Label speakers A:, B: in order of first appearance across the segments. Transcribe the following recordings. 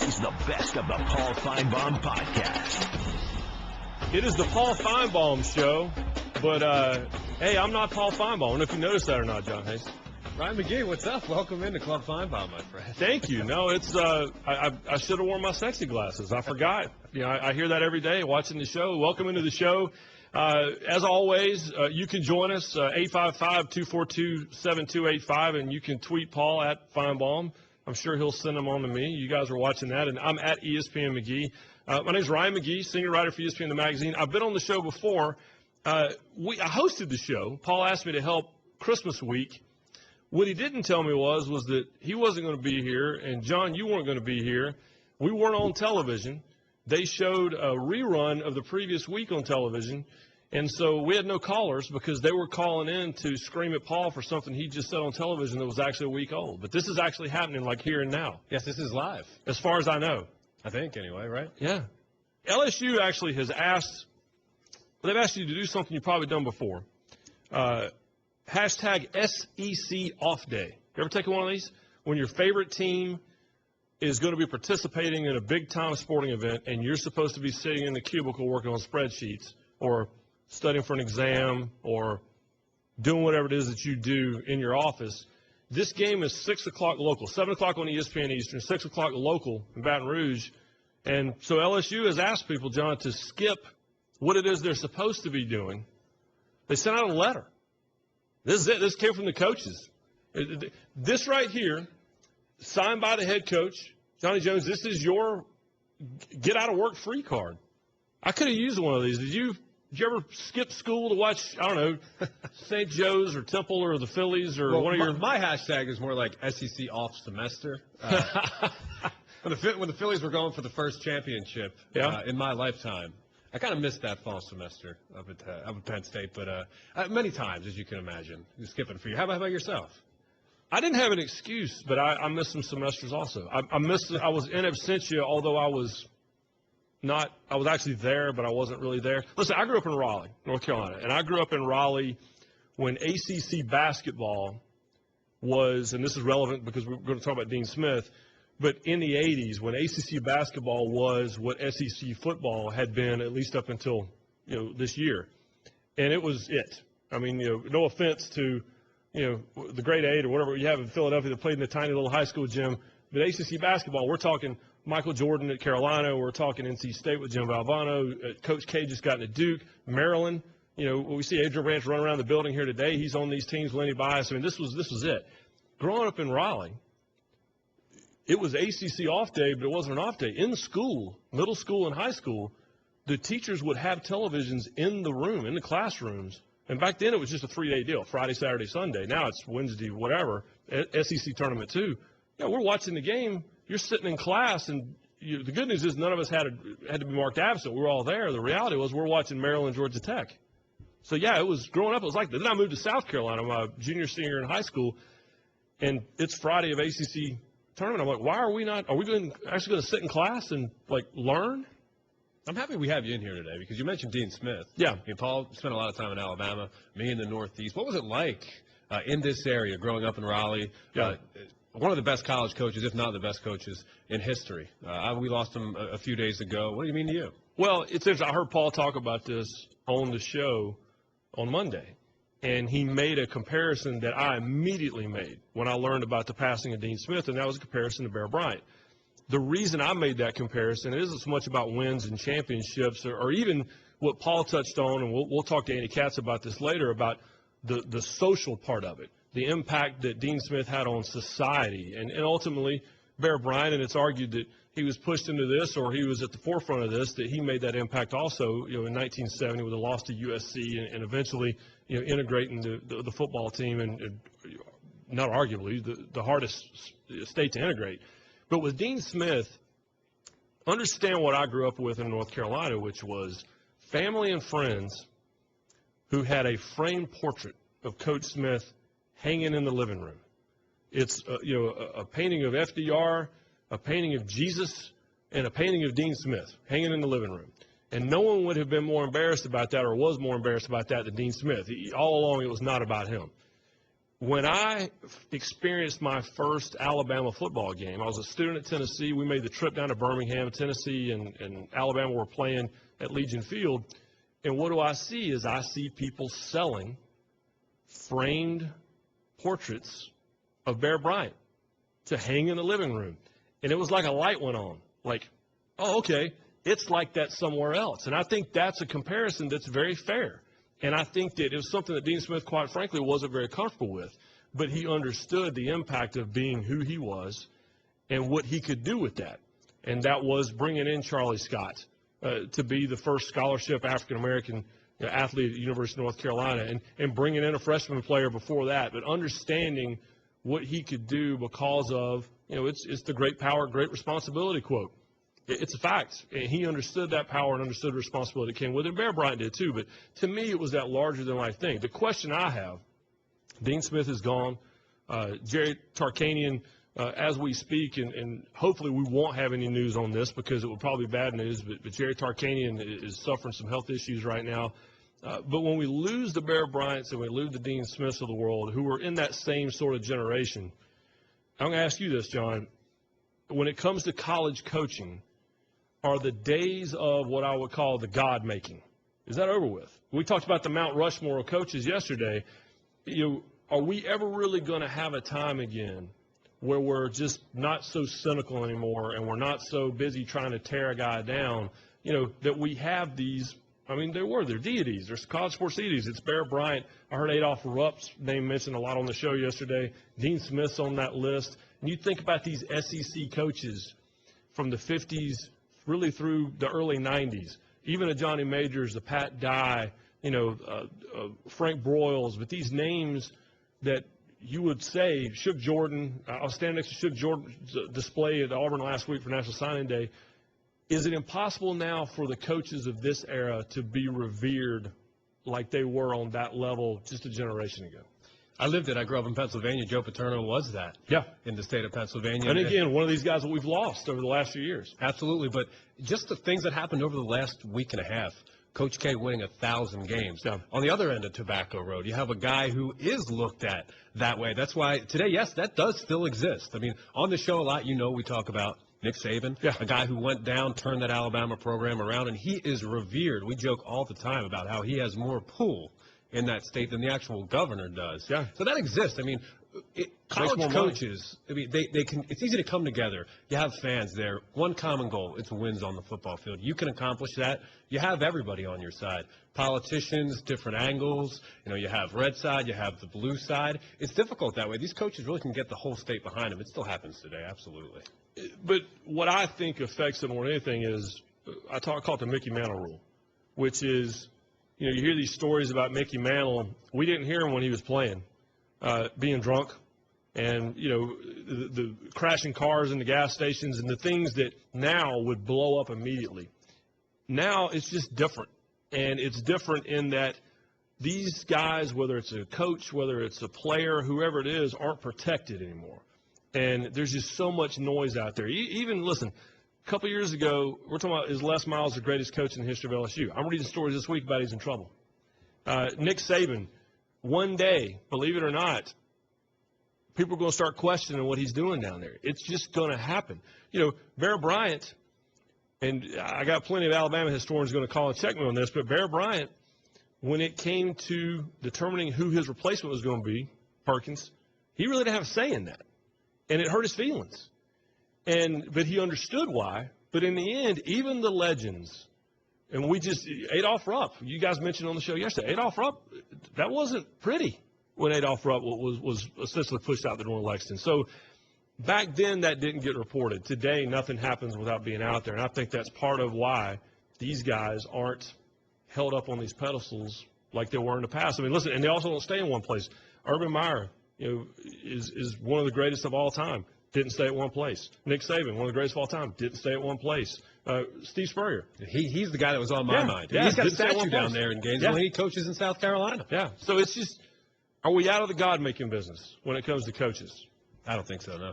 A: is the best of the Paul Finebaum podcast.
B: It is the Paul Finebaum show, but, hey, I'm not Paul Finebaum. I don't know if you noticed that or not, John Hayes.
C: Ryan McGee, what's up? Welcome into Club Finebaum, my friend.
B: Thank you. No, it's I should have worn my sexy glasses. I forgot. You know, I hear that every day watching the show. Welcome into the show. As always, you can join us, 855-242-7285, and you can tweet Paul at Finebaum. I'm sure he'll send them on to me. You guys are watching that, and I'm at ESPN McGee. My name's Ryan McGee, senior writer for ESPN the magazine. I've been on the show before. I hosted the show. Paul asked me to help Christmas week. What he didn't tell me was that he wasn't going to be here, and John, you weren't going to be here. We weren't on television. They showed a rerun of the previous week on television, and so we had no callers because they were calling in to scream at Paul for something he just said on television that was actually a week old. But this is actually happening like here and now.
C: Yes, this is live.
B: As far as I know.
C: I think, anyway, right?
B: Yeah. LSU actually has asked – they've asked you to do something you've probably done before. Hashtag SEC off day. You ever taken one of these? When your favorite team is going to be participating in a big-time sporting event and you're supposed to be sitting in the cubicle working on spreadsheets or studying for an exam or doing whatever it is that you do in your office. This game is 6 o'clock local, 7 o'clock on ESPN Eastern, 6 o'clock local in Baton Rouge. And so LSU has asked people, John, to skip what it is they're supposed to be doing. They sent out a letter. This is it. This came from the coaches. This right here, signed by the head coach, Johnny Jones, this is your get-out-of-work-free card. I could have used one of these. Did you ever skip school to watch, I don't know, St. Joe's or Temple or the Phillies or one of your –
C: My hashtag is more like SEC off semester. When the Phillies were going for the first championship in my lifetime, I kind of missed that fall semester up at Penn State, but many times, as you can imagine, skipping for you. How about yourself?
B: I didn't have an excuse, but I missed some semesters also. I was in absentia, although I was actually there, but I wasn't really there. Listen, I grew up in Raleigh, North Carolina, and I grew up in Raleigh when ACC basketball was, and this is relevant because we're going to talk about Dean Smith, but in the 80s, when ACC basketball was what SEC football had been, at least up until this year, and it was it. I mean, no offense to the grade 8 or whatever you have in Philadelphia that played in the tiny little high school gym, but ACC basketball, we're talking Michael Jordan at Carolina, we're talking NC State with Jim Valvano, Coach K just got into Duke, Maryland. We see Adrian Branch run around the building here today. He's on these teams, Lenny Bias. I mean, this was it. Growing up in Raleigh, it was ACC off day, but it wasn't an off day. In school, middle school and high school, the teachers would have televisions in the room, in the classrooms. And back then it was just a 3-day deal, Friday, Saturday, Sunday. Now it's Wednesday, whatever, SEC tournament too. Yeah, we're watching the game. You're sitting in class, and the good news is none of us had to be marked absent. We were all there. The reality was we're watching Maryland, Georgia Tech. So, yeah, it was growing up, it was like that. Then I moved to South Carolina, my junior, senior in high school, and it's Friday of ACC tournament. I'm like, why are we actually going to sit in class and, learn?
C: I'm happy we have you in here today because you mentioned Dean Smith.
B: Yeah.
C: I mean, Paul spent a lot of time in Alabama, me in the Northeast. What was it like in this area growing up in Raleigh?
B: Yeah.
C: One of the best college coaches, if not the best coaches in history. We lost him a few days ago. What do you mean to you?
B: Well, it's interesting. I heard Paul talk about this on the show on Monday, and he made a comparison that I immediately made when I learned about the passing of Dean Smith, and that was a comparison to Bear Bryant. The reason I made that comparison isn't so much about wins and championships or even what Paul touched on, and we'll talk to Andy Katz about this later, about the social part of it, the impact that Dean Smith had on society, and ultimately Bear Bryant, and it's argued that he was pushed into this or he was at the forefront of this, that he made that impact also, in 1970 with a loss to USC and eventually, integrating the football team and not arguably the hardest state to integrate. But with Dean Smith, understand what I grew up with in North Carolina, which was family and friends who had a framed portrait of Coach Smith hanging in the living room. It's a painting of FDR, a painting of Jesus, and a painting of Dean Smith hanging in the living room. And no one would have been more embarrassed about that or was more embarrassed about that than Dean Smith. All along it was not about him. when I experienced my first Alabama football game, I was a student at Tennessee. We made the trip down to Birmingham. Tennessee and Alabama were playing at Legion Field. And what do I see is I see people selling framed portraits of Bear Bryant to hang in the living room. And it was like a light went on. Like, oh, okay, it's like that somewhere else. And I think that's a comparison that's very fair. And I think that it was something that Dean Smith, quite frankly, wasn't very comfortable with. But he understood the impact of being who he was and what he could do with that. And that was bringing in Charlie Scott to be the first scholarship African-American athlete at the University of North Carolina, and bringing in a freshman player before that, but understanding what he could do because of, it's the great power, great responsibility quote. It's a fact. And he understood that power and understood the responsibility that came with it. Bear Bryant did too. But to me, it was that larger-than-life thing. The question I have, Dean Smith is gone. Jerry Tarkanian, as we speak, and hopefully we won't have any news on this because it would probably be bad news, but Jerry Tarkanian is suffering some health issues right now. But when we lose the Bear Bryants and we lose the Dean Smiths of the world, who are in that same sort of generation, I'm going to ask you this, John. When it comes to college coaching, are the days of what I would call the God-making, is that over with? We talked about the Mount Rushmore of coaches yesterday. Are we ever really going to have a time again where we're just not so cynical anymore and we're not so busy trying to tear a guy down, that we have these, they're deities. They're college sports deities. It's Bear Bryant. I heard Adolph Rupp's name mentioned a lot on the show yesterday. Dean Smith's on that list. And you think about these SEC coaches from the 50s really through the early 90s, even a Johnny Majors, the Pat Dye, Frank Broyles, but these names that you would say, Shook Jordan, I was standing next to Shook Jordan's display at Auburn last week for National Signing Day. Is it impossible now for the coaches of this era to be revered like they were on that level just a generation ago?
C: I lived it. I grew up in Pennsylvania. Joe Paterno was that.
B: Yeah.
C: In the state of Pennsylvania.
B: And again, one of these guys that we've lost over the last few years.
C: Absolutely. But just the things that happened over the last week and a half. Coach K winning 1,000 games.
B: Yeah.
C: On the other end of Tobacco Road, you have a guy who is looked at that way. That's why today, yes, that does still exist. On the show a lot, we talk about Nick Saban, a guy who went down, turned that Alabama program around, and he is revered. We joke all the time about how he has more pull in that state than the actual governor does.
B: Yeah.
C: So that exists. College coaches, they can. It's easy to come together. You have fans there. One common goal: it's wins on the football field. You can accomplish that. You have everybody on your side. Politicians, different angles. You have red side. You have the blue side. It's difficult that way. These coaches really can get the whole state behind them. It still happens today. Absolutely.
B: But what I think affects it more than anything is I call it the Mickey Mantle rule, which is, you hear these stories about Mickey Mantle. We didn't hear him when he was playing, being drunk, and the crashing cars in the gas stations and the things that now would blow up immediately. Now it's just different, and it's different in that these guys, whether it's a coach, whether it's a player, whoever it is, aren't protected anymore. And there's just so much noise out there. Even, listen, a couple years ago, we're talking about, is Les Miles the greatest coach in the history of LSU? I'm reading stories this week about he's in trouble. Nick Saban, one day, believe it or not, people are going to start questioning what he's doing down there. It's just going to happen. Bear Bryant, and I got plenty of Alabama historians going to call and check me on this, but Bear Bryant, when it came to determining who his replacement was going to be, Perkins, he really didn't have a say in that. And it hurt his feelings. But he understood why. But in the end, even the legends, and Adolph Rupp, you guys mentioned on the show yesterday, Adolph Rupp, that wasn't pretty when Adolph Rupp was essentially pushed out the door in Lexington. So back then, that didn't get reported. Today, nothing happens without being out there. And I think that's part of why these guys aren't held up on these pedestals like they were in the past. Listen, and they also don't stay in one place. Urban Meyer, is one of the greatest of all time. Didn't stay at one place. Nick Saban, one of the greatest of all time, didn't stay at one place. Steve Spurrier.
C: He's the guy that was on my mind.
B: Yeah,
C: he's got a statue down there in Gainesville.
B: Yeah.
C: He coaches in South Carolina.
B: Yeah. So it's just, are we out of the God-making business when it comes to coaches?
C: I don't think so, no.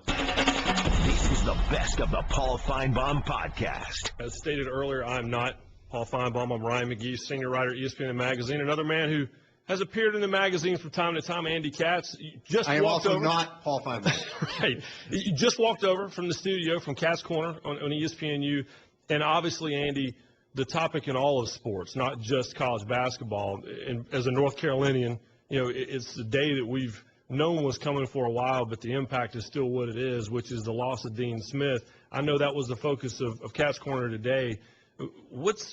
A: This is the best of the Paul Finebaum podcast.
B: As stated earlier, I'm not Paul Finebaum. I'm Ryan McGee, senior writer at ESPN Magazine. Another man who has appeared in the magazine from time to time. Andy Katz just
D: I am
B: walked
D: also
B: over.
D: not Paul Finebaum.
B: Right. You just walked over from the studio from Katz Corner on ESPNU. And obviously, Andy, the topic in all of sports, not just college basketball. And as a North Carolinian, it's the day that we've known was coming for a while, but the impact is still what it is, which is the loss of Dean Smith. I know that was the focus of Katz Corner today.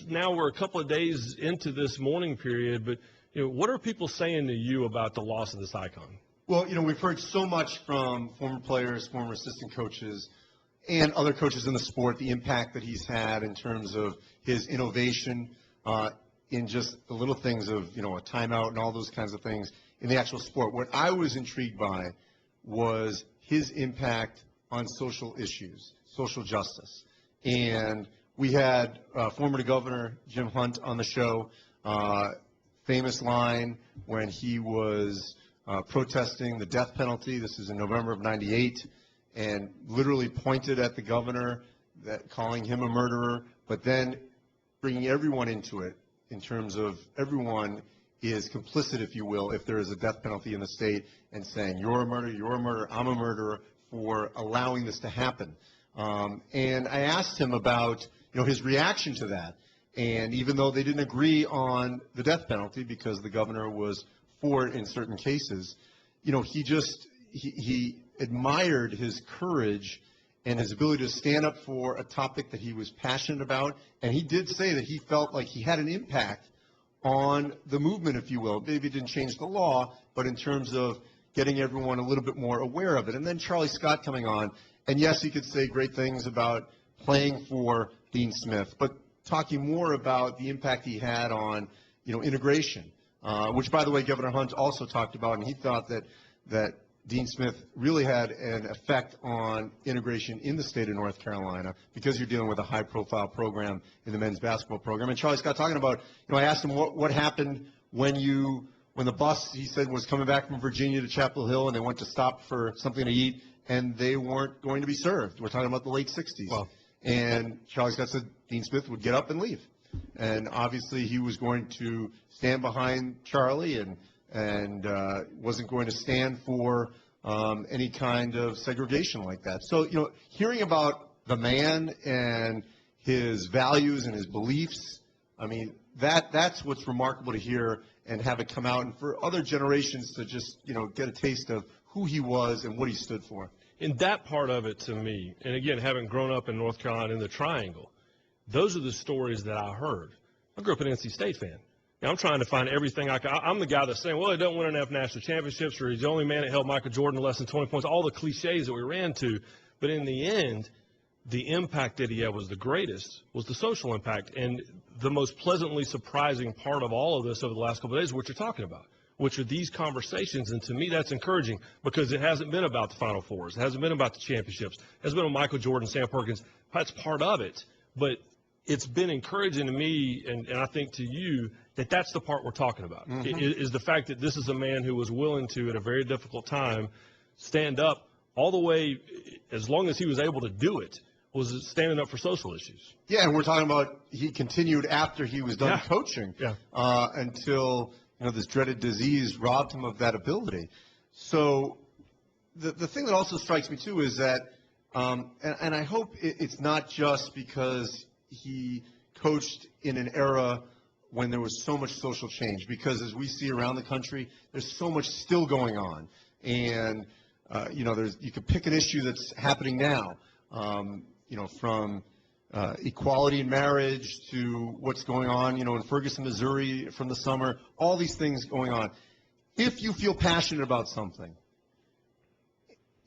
B: Now we're a couple of days into this mourning period, but what are people saying to you about the loss of this icon?
D: Well, we've heard so much from former players, former assistant coaches, and other coaches in the sport, the impact that he's had in terms of his innovation in just the little things of, a timeout and all those kinds of things in the actual sport. What I was intrigued by was his impact on social issues, social justice. And we had former Governor Jim Hunt on the show, famous line when he was protesting the death penalty. This is in November of '98, and literally pointed at the governor, calling him a murderer, but then bringing everyone into it in terms of everyone is complicit, if you will, if there is a death penalty in the state, and saying, you're a murderer, I'm a murderer, for allowing this to happen. And I asked him about his reaction to that. And even though they didn't agree on the death penalty because the governor was for it in certain cases, he admired his courage and his ability to stand up for a topic that he was passionate about. And he did say that he felt like he had an impact on the movement, if you will. Maybe it didn't change the law, but in terms of getting everyone a little bit more aware of it. And then Charlie Scott coming on, and yes, he could say great things about playing for Dean Smith, but talking more about the impact he had on, integration, which, by the way, Governor Hunt also talked about, and he thought that Dean Smith really had an effect on integration in the state of North Carolina because you're dealing with a high-profile program in the men's basketball program. And Charlie Scott talking about, I asked him what happened when the bus, he said, was coming back from Virginia to Chapel Hill, and they went to stop for something to eat, and they weren't going to be served. We're talking about the late 60s. Wow. And Charlie Scott said Dean Smith would get up and leave. And obviously he was going to stand behind Charlie and wasn't going to stand for any kind of segregation like that. So, hearing about the man and his values and his beliefs, I mean, that's what's remarkable to hear and have it come out, and for other generations to just, get a taste of who he was and what he stood for.
B: And that part of it to me, and again, having grown up in North Carolina in the Triangle, those are the stories that I heard. I grew up an NC State fan. I'm trying to find everything I can. I'm the guy that's saying, well, he doesn't win enough national championships, or he's the only man that held Michael Jordan to less than 20 points, all the cliches that we ran to. But in the end, the impact that he had was the greatest, was the social impact. And the most pleasantly surprising part of all of this over the last couple of days is what you're talking about, which are these conversations. And to me, that's encouraging because it hasn't been about the Final Fours. It hasn't been about the championships. It hasn't been about Michael Jordan, Sam Perkins. That's part of it. But it's been encouraging to me, and I think to you, that's the part we're talking about, is the fact that this is a man who was willing to, at a very difficult time, stand up all the way, as long as he was able to do it, was standing up for social issues.
D: Yeah, and we're talking about he continued after he was done coaching until this dreaded disease robbed him of that ability. So the thing that also strikes me, too, is that, and I hope it's not just because he coached in an era when there was so much social change, because as we see around the country, there's so much still going on. And, you could pick an issue that's happening now, from equality in marriage to what's going on, in Ferguson, Missouri from the summer, all these things going on. If you feel passionate about something,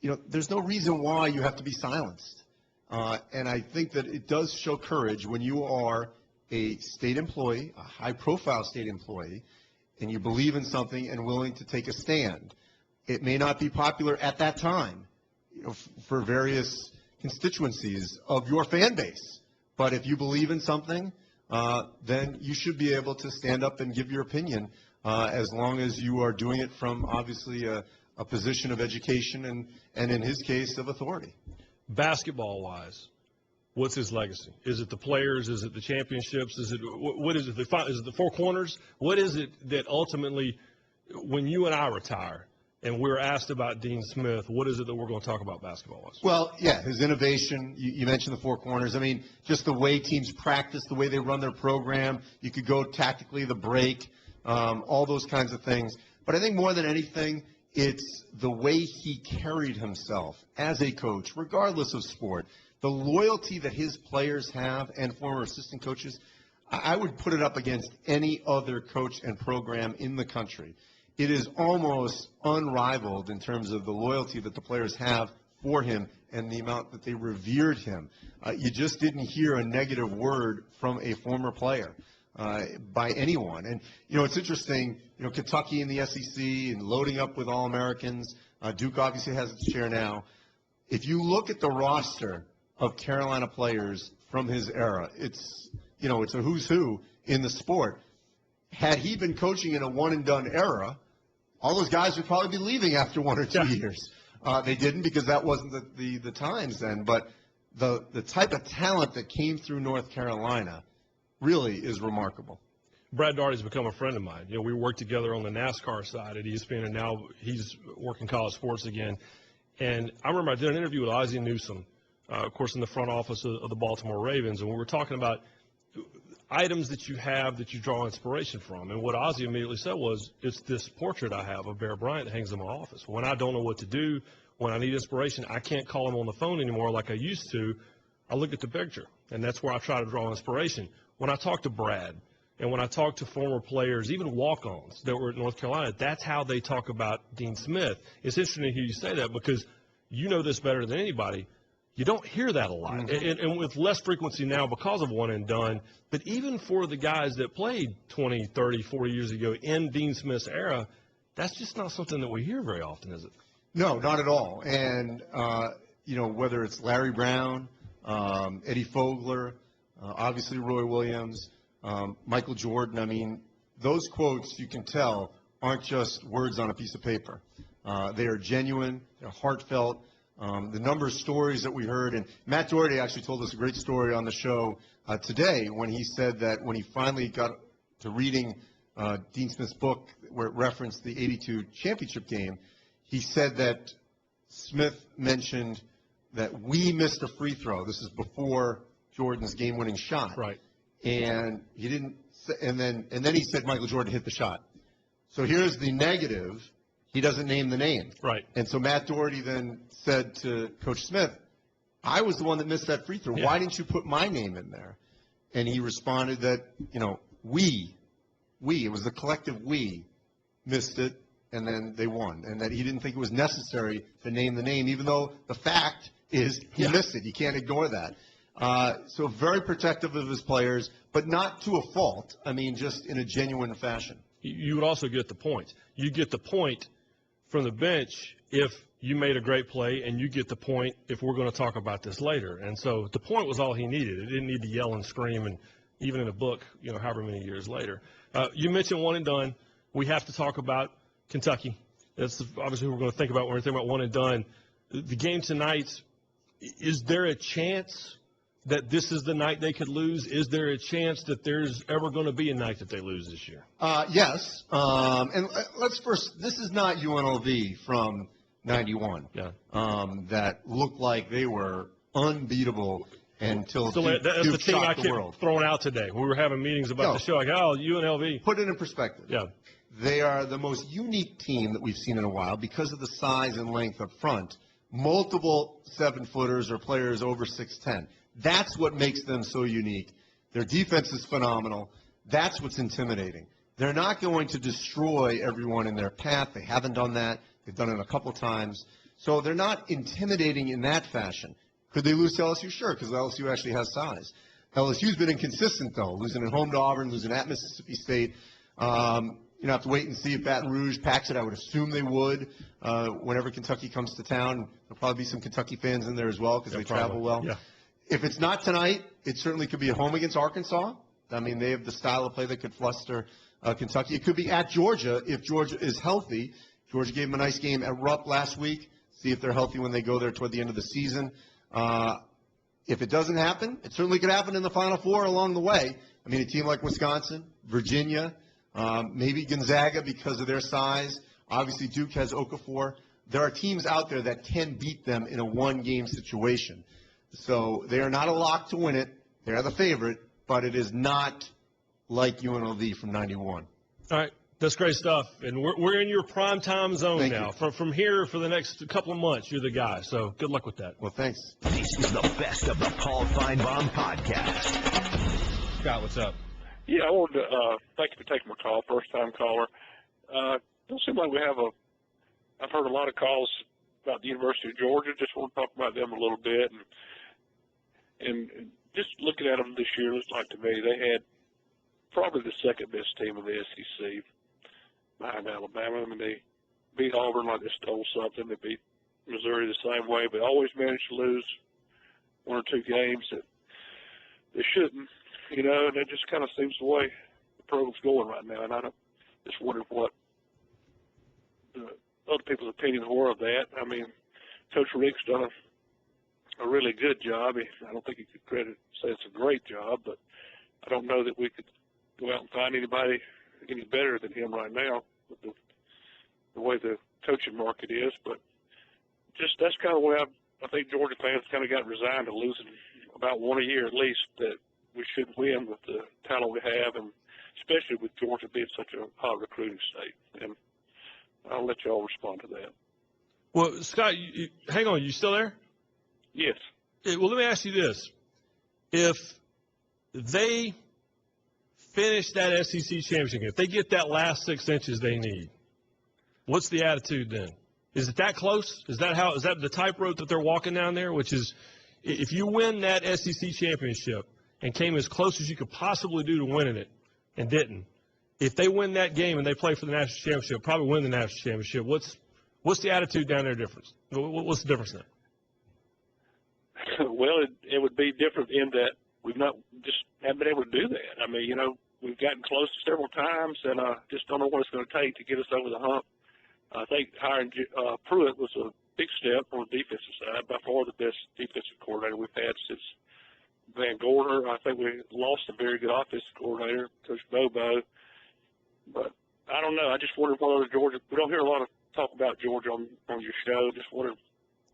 D: there's no reason why you have to be silenced. And I think that it does show courage when you are a state employee, a high-profile state employee, and you believe in something and willing to take a stand. It may not be popular at that time, for various constituencies of your fan base. But if you believe in something, then you should be able to stand up and give your opinion, as long as you are doing it from, obviously, a position of education and in his case, of authority.
B: Basketball-wise, what's his legacy? Is it the players? Is it the championships? Is it what is it? Is it the four corners? What is it that ultimately when you and I retire and we're asked about Dean Smith, what is it that we're going to talk about basketball-wise?
D: Well, yeah, his innovation. You mentioned the four corners. I mean, just the way teams practice, the way they run their program. You could go tactically, the break, all those kinds of things. But I think more than anything, it's the way he carried himself as a coach, regardless of sport. The loyalty that his players have and former assistant coaches, I would put it up against any other coach and program in the country. It is almost unrivaled in terms of the loyalty that the players have for him and the amount that they revered him. You just didn't hear a negative word from a former player by anyone. And, it's interesting, Kentucky in the SEC and loading up with All-Americans. Duke obviously has its chair now. If you look at the roster of Carolina players from his era, it's a who's who in the sport. Had he been coaching in a one-and-done era, all those guys would probably be leaving after 1 or 2 years. They didn't because that wasn't the times then. But the type of talent that came through North Carolina really is remarkable.
B: Brad Daugherty's become a friend of mine. We worked together on the NASCAR side at ESPN, and now he's working college sports again. And I remember I did an interview with Ozzie Newsome, of course, in the front office of the Baltimore Ravens, and we were talking about items that you have that you draw inspiration from. And what Ozzie immediately said was, it's this portrait I have of Bear Bryant that hangs in my office. When I don't know what to do, when I need inspiration, I can't call him on the phone anymore like I used to. I look at the picture, and that's where I try to draw inspiration. When I talk to Brad and when I talk to former players, even walk-ons that were at North Carolina, that's how they talk about Dean Smith. It's interesting to hear you say that because you know this better than anybody. You don't hear that a lot, and with less frequency now because of one and done. But even for the guys that played 20, 30, 40 years ago in Dean Smith's era, that's just not something that we hear very often, is it?
D: No, not at all. And, whether it's Larry Brown, Eddie Fogler, obviously Roy Williams, Michael Jordan, I mean, those quotes, you can tell, aren't just words on a piece of paper. They are genuine, they're heartfelt. The number of stories that we heard, and Matt Doherty actually told us a great story on the show today when he said that when he finally got to reading Dean Smith's book where it referenced the 82 championship game, he said that Smith mentioned that we missed a free throw. This is before Jordan's game-winning shot.
B: Right.
D: And he didn't – and then he said Michael Jordan hit the shot. So here's the negative. He doesn't name the name.
B: Right.
D: And so Matt Doherty then said to Coach Smith, I was the one that missed that free throw.
B: Yeah.
D: Why didn't you put my name in there? And he responded that, we, it was the collective we, missed it, and then they won. And that he didn't think it was necessary to name the name, even though the fact is he missed it. You can't ignore that. So very protective of his players, but not to a fault. I mean, just in a genuine fashion.
B: You would also get the point. You get the point from the bench if you made a great play, and you get the point if we're going to talk about this later. And so the point was all he needed. It didn't need to yell and scream, and even in a book, however many years later. You mentioned one and done. We have to talk about Kentucky. That's obviously what we're going to think about when we're thinking about one and done. The game tonight, is there a chance that this is the night they could lose? Is there a chance that there's ever going to be a night that they lose this year?
D: Yes. And let's first, this is not UNLV from 91 that looked like they were unbeatable until
B: that's the team I kept throwing out today. We were having meetings about the show. Like, UNLV.
D: Put it in perspective.
B: Yeah.
D: They are the most unique team that we've seen in a while because of the size and length up front. Multiple 7-footers or players over 6'10". That's what makes them so unique. Their defense is phenomenal. That's what's intimidating. They're not going to destroy everyone in their path. They haven't done that. They've done it a couple times. So they're not intimidating in that fashion. Could they lose to LSU? Sure, because LSU actually has size. LSU's been inconsistent, though, losing at home to Auburn, losing at Mississippi State. Have to wait and see if Baton Rouge packs it. I would assume they would whenever Kentucky comes to town. There'll probably be some Kentucky fans in there as well because they travel well.
B: Yeah.
D: If it's not tonight, it certainly could be at home against Arkansas. I mean, they have the style of play that could fluster Kentucky. It could be at Georgia if Georgia is healthy. Georgia gave them a nice game at Rupp last week. See if they're healthy when they go there toward the end of the season. If it doesn't happen, it certainly could happen in the Final Four along the way. I mean, a team like Wisconsin, Virginia, Maybe Gonzaga because of their size. Obviously, Duke has Okafor. There are teams out there that can beat them in a one-game situation. So they are not a lock to win it. They are the favorite, but it is not like UNLV from 91.
B: All right. That's great stuff. And we're in your prime time zone
D: Thank
B: now.
D: you.
B: From here for the next couple of months, you're the guy. So good luck with that.
D: Well, thanks.
A: This is the best of the Paul Finebaum podcast.
C: Scott, what's up?
E: Yeah, I wanted to thank you for taking my call, first-time caller. Don't seem like we have I've heard a lot of calls about the University of Georgia. Just want to talk about them a little bit. And just looking at them this year, it looks like to me they had probably the second-best team in the SEC behind Alabama. I mean, they beat Auburn like they stole something. They beat Missouri the same way, but always managed to lose one or two games that they shouldn't, and that just kind of seems the way the program's going right now. And I just wondered what the other people's opinions were of that. I mean, Coach Rick's done a really good job. I don't think he could say it's a great job, but I don't know that we could go out and find anybody any better than him right now with the way the coaching market is. But just that's kind of where I think Georgia fans kind of got resigned to losing about one a year at least, that we should win with the talent we have, and especially with Georgia being such a hot recruiting state. And I'll let you all respond to that.
B: Well, Scott, hang on. You still there?
E: Yes.
B: Well, let me ask you this. If they finish that SEC championship game, if they get that last 6 inches they need, what's the attitude then? Is it that close? Is that the tightrope that they're walking down there? Which is, if you win that SEC championship and came as close as you could possibly do to winning it and didn't, if they win that game and they play for the national championship, probably win the national championship, what's the attitude down there difference? What's the difference there?
E: Well, it would be different in that we've not just haven't been able to do that. I mean, we've gotten close several times, and just don't know what it's going to take to get us over the hump. I think hiring Pruitt was a big step on the defensive side, by far the best defensive coordinator we've had since Van Gorder. I think we lost a very good offensive coordinator, Coach Bobo. But I don't know. I just wondered what other Georgia – we don't hear a lot of talk about Georgia on your show. Just wondered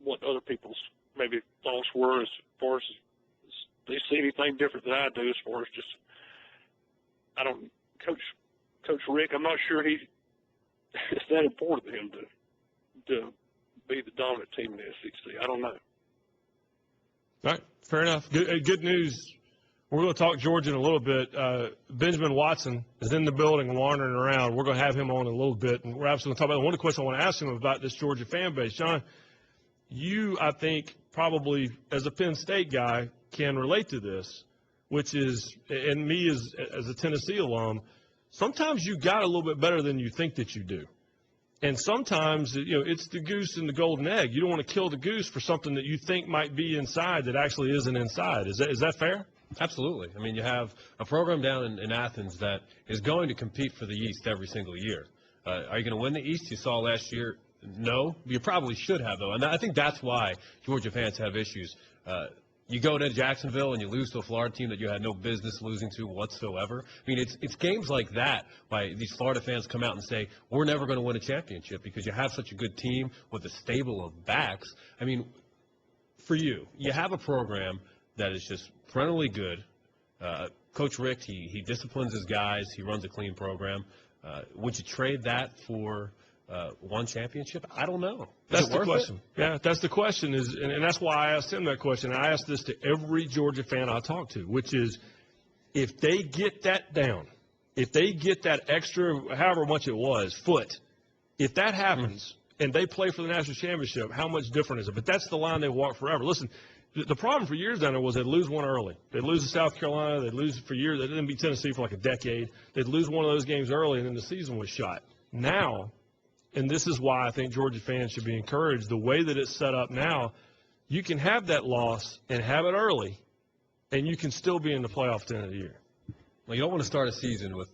E: what other people's maybe thoughts were as far as they see anything different than I do as far as just – I don't – Coach Rick, I'm not sure it's that important to him to be the dominant team in the SEC. I don't know.
B: All right, fair enough. Good news. We're going to talk Georgia in a little bit. Benjamin Watson is in the building and wandering around. We're going to have him on in a little bit, and we're absolutely going to talk about one of the questions I want to ask him about this Georgia fan base. John, you, I think, probably as a Penn State guy can relate to this, which is, and me as a Tennessee alum, sometimes you got a little bit better than you think that you do. And sometimes, it's the goose and the golden egg. You don't want to kill the goose for something that you think might be inside that actually isn't inside. Is that fair?
C: Absolutely. I mean, you have a program down in Athens that is going to compete for the East every single year. Are you going to win the East? You saw last year, no. You probably should have, though. And I think that's why Georgia fans have issues. You go to Jacksonville and you lose to a Florida team that you had no business losing to whatsoever. I mean, it's games like that why these Florida fans come out and say, we're never going to win a championship because you have such a good team with a stable of backs. I mean, for you have a program that is just perennially good. Coach Rick, he disciplines his guys. He runs a clean program. Would you trade that for one championship? I don't know.
B: That's the question. Yeah, that's the question. And that's why I asked him that question. I asked this to every Georgia fan I talk to, which is if they get that down, if they get that extra, however much it was, foot, if that happens and they play for the national championship, how much different is it? But that's the line they walk forever. Listen, the problem for years down there was they'd lose one early. They'd lose to South Carolina. They'd lose for years. They didn't beat Tennessee for like a decade. They'd lose one of those games early, and then the season was shot. Now, and this is why I think Georgia fans should be encouraged, the way that it's set up now, you can have that loss and have it early, and you can still be in the playoff at the end of the year.
C: Well, you don't want to start a season with,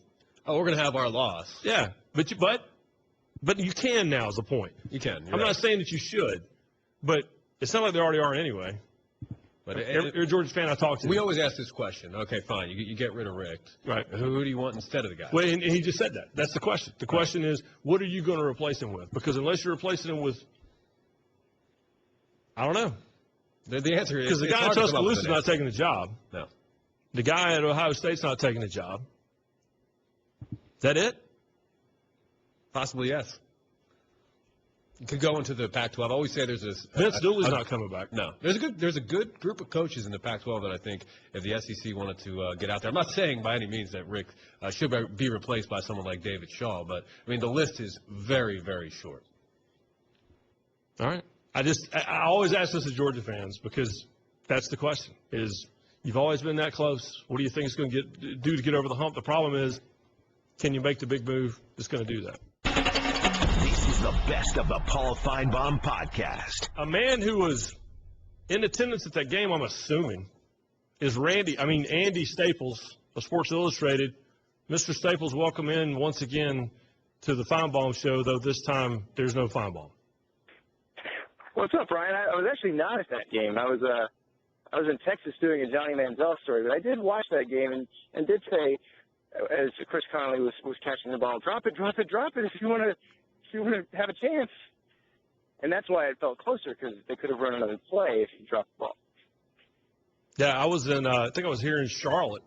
C: we're going to have our loss.
B: Yeah, but you can now is the point.
C: You can.
B: I'm not saying that you should, but it sounds like they already are anyway.
C: But
B: You're a Georgia fan I talked to.
C: We always ask this question. Okay, fine. You get rid of Rick.
B: Right.
C: Who do you want instead of the guy?
B: Well, and he just said that. That's the question. The question is, what are you going to replace him with? Because unless you're replacing him with, I don't know.
C: The answer is
B: because the guy at Tuscaloosa is not taking the job.
C: No.
B: The guy at Ohio State's not taking the job. Is that it?
C: Possibly, yes. You could go into the Pac-12. I always say there's this.
B: Vince Dooley's not coming back.
C: No, there's a good group of coaches in the Pac-12 that I think if the SEC wanted to get out there. I'm not saying by any means that Rick should be replaced by someone like David Shaw, but I mean the list is very, very short.
B: All right. I always ask this to Georgia fans because that's the question: is you've always been that close. What do you think it's going to do to get over the hump? The problem is, can you make the big move that's going to do that?
A: This is the best of the Paul Finebaum podcast.
B: A man who was in attendance at that game, I'm assuming, is Andy Staples of Sports Illustrated. Mr. Staples, welcome in once again to the Finebaum show, though this time there's no Finebaum.
F: What's up, Brian? I was actually not at that game. I was in Texas doing a Johnny Manziel story, but I did watch that game and did say, as Chris Conley was catching the ball, drop it if you want to have a chance. And that's why it felt closer, because they could have run another play if you dropped the ball.
B: Yeah, I was I think I was here in Charlotte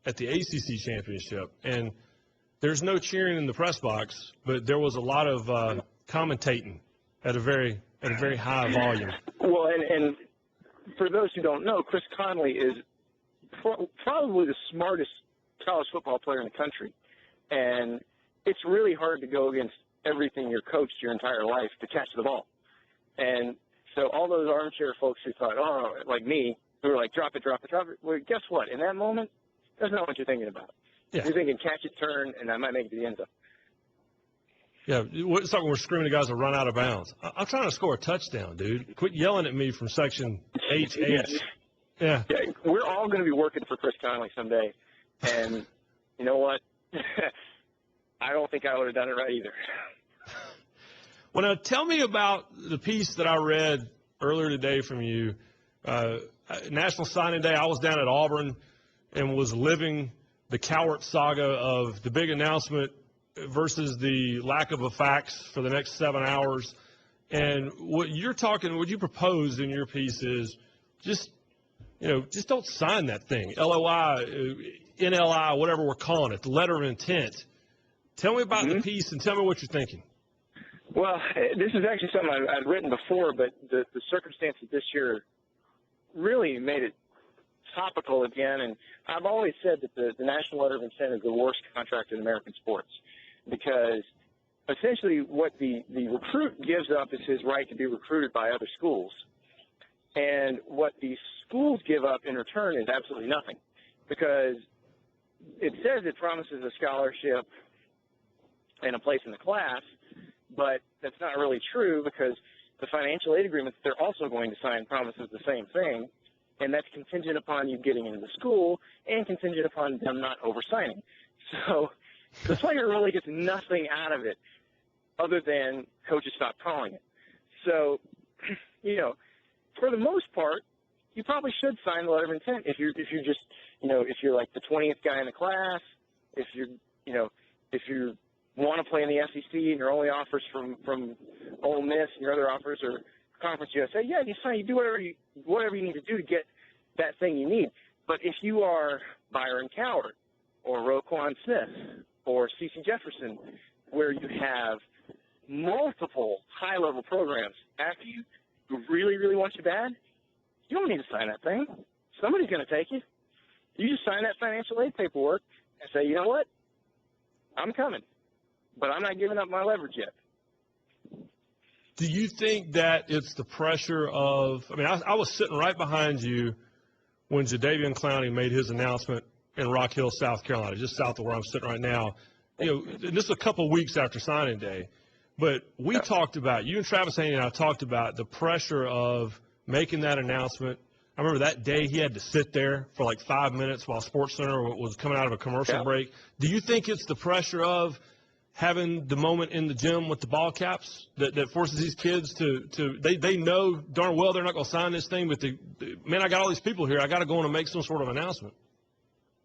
B: at the ACC championship, and there's no cheering in the press box, but there was a lot of commentating at a very high volume.
F: Well, and for those who don't know, Chris Conley is probably the smartest college football player in the country, and it's really hard to go against everything you're coached your entire life to catch the ball. And so all those armchair folks who thought, like me, who were like, drop it. Well, guess what? In that moment, that's not what you're thinking about.
B: Yeah.
F: You're thinking catch it, turn, and I might make it to the end zone.
B: Yeah, it's like when we're screaming at guys to run out of bounds. I'm trying to score a touchdown, dude. Quit yelling at me from section HH. Yeah.
F: We're all going to be working for Chris Conley someday. And you know what? I don't think I would have done it right either.
B: Well, now tell me about the piece that I read earlier today from you. National Signing Day, I was down at Auburn and was living the Cowart saga of the big announcement versus the lack of a fax for the next 7 hours. And what you proposed in your piece is just don't sign that thing. LOI, NLI, whatever we're calling it, the letter of intent. Tell me about the piece and tell me what you're thinking.
F: Well, this is actually something I'd written before, but the circumstances this year really made it topical again. And I've always said that the National Letter of Intent is the worst contract in American sports, because essentially what the recruit gives up is his right to be recruited by other schools. And what the schools give up in return is absolutely nothing, because it says it promises a scholarship and a place in the class, but that's not really true, because the financial aid agreement that they're also going to sign promises the same thing, and that's contingent upon you getting into the school and contingent upon them not oversigning. So the player really gets nothing out of it other than coaches stop calling it. So, for the most part, you probably should sign the letter of intent if you're just, if you're like the 20th guy in the class, if you want to play in the SEC and your only offers from Ole Miss and your other offers are Conference USA, yeah, you sign, you do whatever you need to do to get that thing you need. But if you are Byron Cowart or Roquan Smith or CeCe Jefferson, where you have multiple high-level programs after you who really, really want you bad, you don't need to sign that thing. Somebody's going to take you. You just sign that financial aid paperwork and say, you know what, I'm coming, but I'm not giving up my leverage yet.
B: Do you think that it's the pressure of – I was sitting right behind you when Jadeveon Clowney made his announcement in Rock Hill, South Carolina, just south of where I'm sitting right now. And this is a couple of weeks after signing day. But we talked about – you and Travis Haney and I talked about the pressure of making that announcement. I remember that day he had to sit there for like 5 minutes while SportsCenter was coming out of a commercial break. Do you think it's the pressure of – having the moment in the gym with the ball caps that forces these kids they know darn well they're not going to sign this thing, but man, I got all these people here. I got to go in and make some sort of announcement.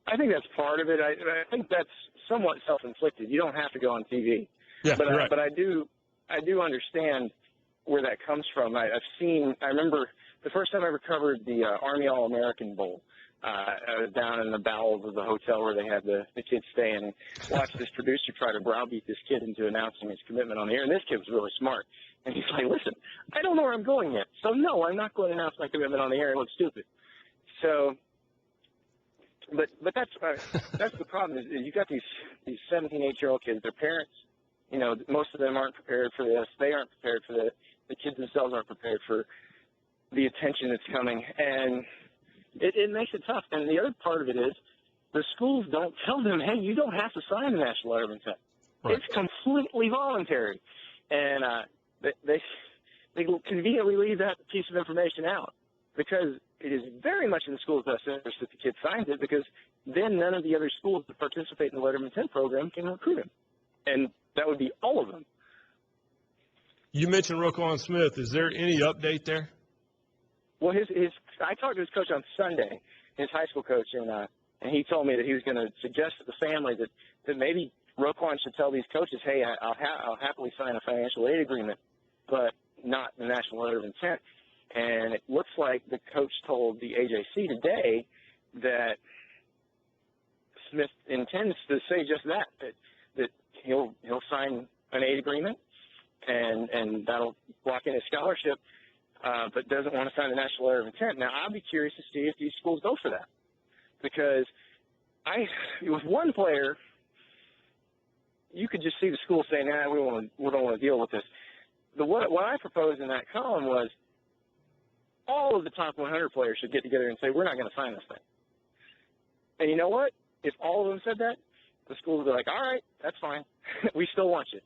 F: I think that's part of it. I think that's somewhat self-inflicted. You don't have to go on TV.
B: Yeah,
F: but
B: right.
F: But I do understand where that comes from. I remember the first time I ever covered the Army All-American Bowl. I was down in the bowels of the hotel where they had the kids staying, and watched this producer try to browbeat this kid into announcing his commitment on the air. And this kid was really smart. And he's like, listen, I don't know where I'm going yet. So, no, I'm not going to announce my commitment on the air. It looks stupid. So, but that's the problem is you got these 17, 18-year-old kids. Their parents, most of them aren't prepared for this. They aren't prepared for the kids themselves aren't prepared for the attention that's coming. And it makes it tough. And the other part of it is the schools don't tell them, hey, you don't have to sign the national letter of intent. Right. It's completely voluntary. And they conveniently leave that piece of information out because it is very much in the school's best interest that the kid signs it, because then none of the other schools that participate in the letter of intent program can recruit him. And that would be all of them.
B: You mentioned Roquan Smith. Is there any update there?
F: Well, I talked to his coach on Sunday, his high school coach, and he told me that he was going to suggest to the family that maybe Roquan should tell these coaches, hey, I'll happily sign a financial aid agreement, but not the national letter of intent. And it looks like the coach told the AJC today that Smith intends to say just that he'll sign an aid agreement, and that'll lock in his scholarship, but doesn't want to sign the national letter of intent. Now, I'll be curious to see if these schools go for that, because with one player, you could just see the school saying, nah, we don't want to deal with this. What I proposed in that column was all of the top 100 players should get together and say, we're not going to sign this thing. And you know what? If all of them said that, the schools would be like, all right, that's fine. We still want you.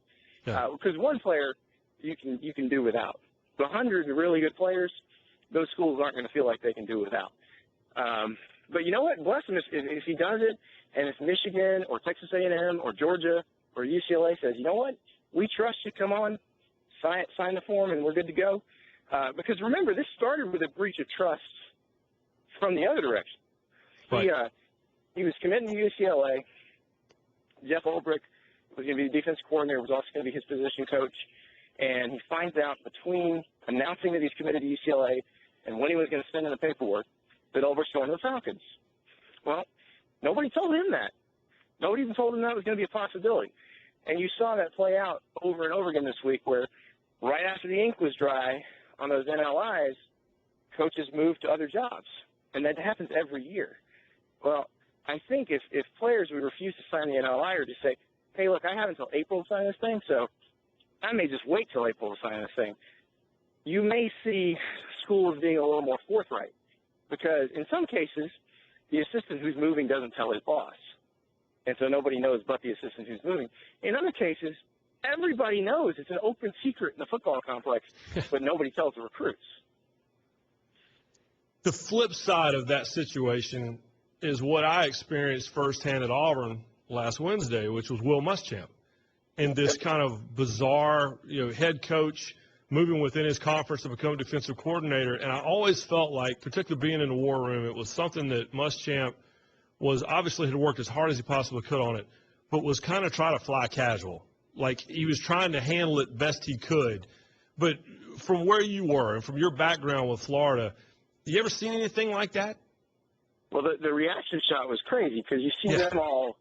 B: Yeah.
F: Because one player you can do without. The 100 really good players, those schools aren't going to feel like they can do without. But you know what? Bless him if he does it, and if Michigan or Texas A&M or Georgia or UCLA says, you know what? We trust you. Come on, sign the form, and we're good to go. Because remember, this started with a breach of trust from the other direction.
B: Right.
F: He was committing to UCLA. Jeff Ulbrich was going to be the defense coordinator, was also going to be his position coach. And he finds out between announcing that he's committed to UCLA and when he was going to send in the paperwork that Ulbrich's going to the Falcons. Well, nobody told him that. Nobody even told him that was going to be a possibility. And you saw that play out over and over again this week, where right after the ink was dry on those NLIs, coaches moved to other jobs. And that happens every year. Well, I think if players would refuse to sign the NLI or just say, hey, look, I have until April to sign this thing, so I may just wait till April to sign this thing, you may see schools being a little more forthright. Because in some cases, the assistant who's moving doesn't tell his boss. And so nobody knows but the assistant who's moving. In other cases, everybody knows it's an open secret in the football complex, but nobody tells the recruits.
B: The flip side of that situation is what I experienced firsthand at Auburn last Wednesday, which was Will Muschamp, and this kind of bizarre, head coach moving within his conference to become defensive coordinator. And I always felt like, particularly being in the war room, it was something that Muschamp was obviously had worked as hard as he possibly could on it, but was kind of trying to fly casual. Like he was trying to handle it best he could. But from where you were and from your background with Florida, you ever seen anything like that?
F: Well, the reaction shot was crazy because you see them all.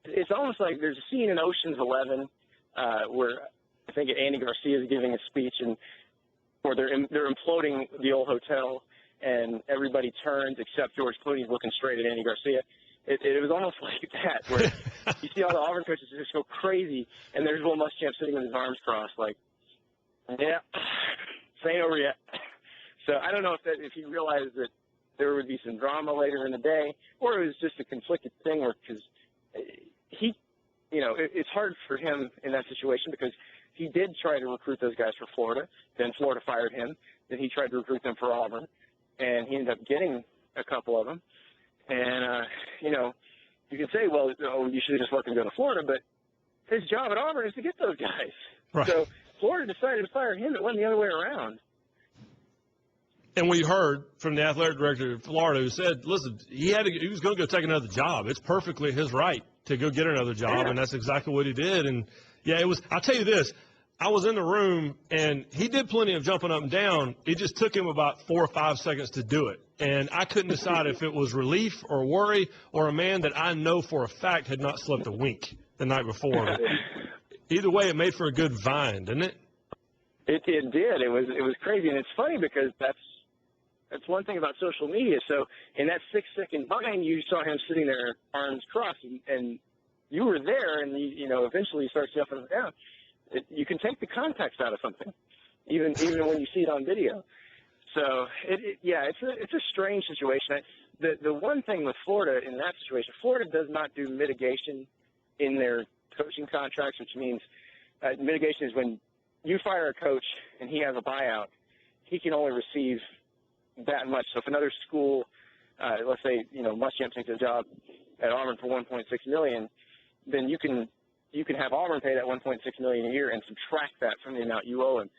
F: It's almost like there's a scene in Ocean's 11 where I think Andy Garcia is giving a speech, and where they're imploding the old hotel, and everybody turns except George Clooney's looking straight at Andy Garcia. It was almost like that, where you see all the Auburn coaches just go crazy, and there's Will Muschamp sitting with his arms crossed, like, yeah, this ain't over yet. So I don't know if he realized that there would be some drama later in the day, or it was just a conflicted thing, where because it's hard for him in that situation because he did try to recruit those guys for Florida. Then Florida fired him. Then he tried to recruit them for Auburn, and he ended up getting a couple of them. And, you can say, well, you should have just let them go to Florida, but his job at Auburn is to get those guys.
B: Right.
F: So Florida decided to fire him. It wasn't the other way around.
B: And we heard from the athletic director of Florida who said, listen, he was going to go take another job. It's perfectly his right to go get another job, and that's exactly what he did. And, yeah, it was – I'll tell you this. I was in the room, and he did plenty of jumping up and down. It just took him about 4 or 5 seconds to do it. And I couldn't decide if it was relief or worry or a man that I know for a fact had not slept a wink the night before. Either way, it made for a good vine, didn't it?
F: It did. It was crazy. And it's funny because that's one thing about social media. So in that 6-second vine, you saw him sitting there, arms crossed, and you were there, and you know, eventually he starts jumping down. You can take the context out of something, even when you see it on video. So it's a strange situation. The one thing with Florida in that situation, Florida does not do mitigation in their coaching contracts, which means mitigation is when you fire a coach and he has a buyout, he can only receive that much. So if another school, let's say, you know, Muschamp takes a job at Auburn for $1.6 million, then you can have Auburn pay that $1.6 million a year and subtract that from the amount you owe him.